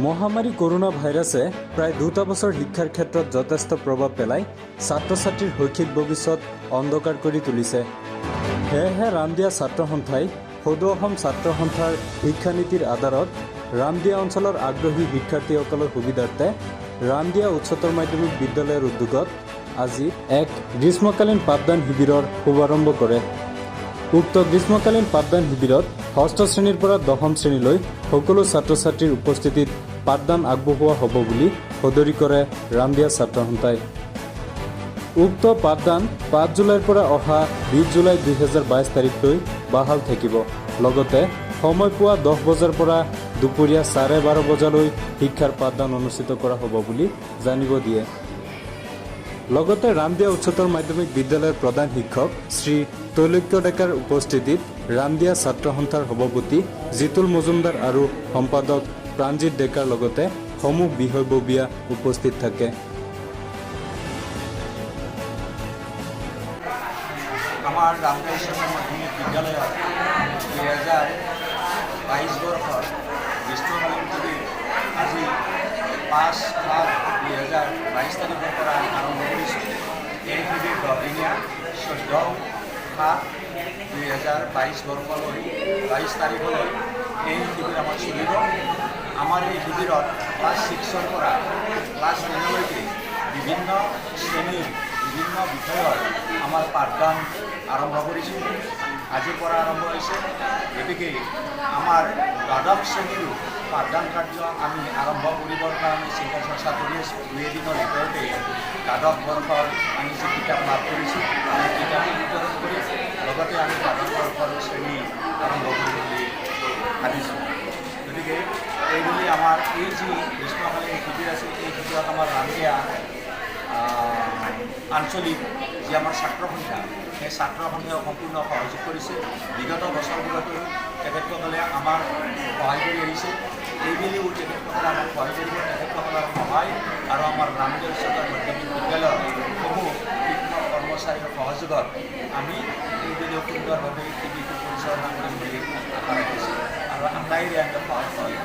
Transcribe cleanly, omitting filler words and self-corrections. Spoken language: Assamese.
মহামাৰী কৰোনা ভাইৰাছে প্ৰায় 2 বছৰ শিক্ষাৰ ক্ষেত্ৰত যথেষ্ট প্ৰভাৱ পেলাই ছাত্ৰ ছাত্ৰীৰ শৈক্ষিক ভৱিষ্যত অন্ধকাৰ কৰি তুলিছে। সেয়েহে ৰামদিয়া ছাত্ৰ সন্থাই সদৌ অসম ছাত্ৰ সন্থাৰ শিক্ষানীতিৰ আধাৰত ৰামদিয়া অঞ্চলৰ আগ্ৰহী শিক্ষাৰ্থীসকলৰ সুবিধাৰ্থে ৰামদিয়া উচ্চতৰ মাধ্যমিক বিদ্যালয়ৰ উদ্যোগত আজি এক গ্ৰীষ্মকালীন পাঠদান শিবিৰৰ শুভাৰম্ভ কৰে। উক্ত গ্ৰীষ্মকালীন পাঠদান শিবিৰত ষষ্ঠ শ্ৰেণীৰ পৰা 10ম শ্ৰেণীলৈ সকলো ছাত্ৰ ছাত্ৰীৰ উপস্থিতিত পাঠদান আগবঢ়োৱা হ'ব বুলি সদৰি কৰে ৰামদিয়া ছাত্ৰ সন্থাই। উক্ত পাঠদান 5 জুলাইৰ পৰা অহা 20 জুলাই 2022 তাৰিখলৈ বাহাল থাকিব। লগতে সময় পুৱা 10 বজাৰ পৰা দুপৰীয়া 12:30 বজালৈ শিক্ষাৰ পাঠদান অনুষ্ঠিত কৰা হ'ব বুলি জানিব দিয়ে। লগতে ৰামদিয়া উচ্চতৰ মাধ্যমিক বিদ্যালয়ৰ প্ৰধান শিক্ষক শ্ৰী তৈলক্য ডেকাৰ উপস্থিতিত ৰামদিয়া ছাত্ৰ সন্থাৰ সভাপতি জিতুল মজুমদাৰ আৰু সম্পাদক প্ৰাণজিৎ ডেকাৰ লগতে সমূহ বিষয়ববীয়া উপস্থিত থাকে। আমাৰ ৰামদিয়া উচ্চতৰ মাধ্যমিক বিদ্যালয়ত 2022 বৰ্ষৰ গ্ৰীষ্মকালীন শিবিৰ আজি 5/7/2022 তাৰিখৰ পৰা আৰম্ভ কৰিছোঁ। এই শিবিৰ 10 দিনীয়া 14/7/2022 বৰ্ষলৈ 22 তাৰিখলৈ এই শিবিৰ আমাৰ চলিব। আমাৰ এই শিবিৰত ক্লাছ 6ৰ পৰা ক্লাছ 10লৈকে বিভিন্ন শ্ৰেণীৰ বিভিন্ন বিষয়ৰ আমাৰ পাঠদান আৰম্ভ কৰিছোঁ। আজিৰ পৰা আৰম্ভ হৈছে। গতিকে আমাৰ দ্বাদশ শ্ৰেণীৰো পাঠদান কাৰ্য আমি আৰম্ভ কৰিবৰ কাৰণে চিন্তা চৰ্চা কৰি আছোঁ। 2 এদিনৰ ভিতৰতে দ্বাদশ বৰ্ষৰ আমি যি কিতাপ লাভ কৰিছোঁ সেই কিতাপ বিতৰণ কৰি লগতে আমি দ্বাদশ বৰ্ষৰ শ্ৰেণী আৰম্ভ কৰিম বুলি ভাবিছোঁ। গতিকে এইবুলি আমাৰ এই যি গ্ৰীষ্মকালীন শিবিৰ আছে এই শিবিৰত আমাৰ ৰামদিয়া আঞ্চলিক যি আমাৰ ছাত্ৰ সন্থা সেই ছাত্ৰ সন্থাই সম্পূৰ্ণ সহযোগ কৰিছে। বিগত বছৰবোৰতো তেখেতসকলে আমাক সহায় কৰি আহিছে। এইবেলিও তেখেতসকলে আমাক সহায় কৰিব। তেখেতসকলৰ সহায় আৰু আমাৰ ৰামদিয়া উচ্চতৰ মাধ্যমিক বিদ্যালয়ৰ সমূহ শিক্ষক কৰ্মচাৰীৰ সহযোগত আমি এইবেলিও সুন্দৰভাৱে শিবিৰটো পৰিচালনা কৰিম বুলি আশা ৰাখিছোঁ আৰু আটাইৰে আমি সহায়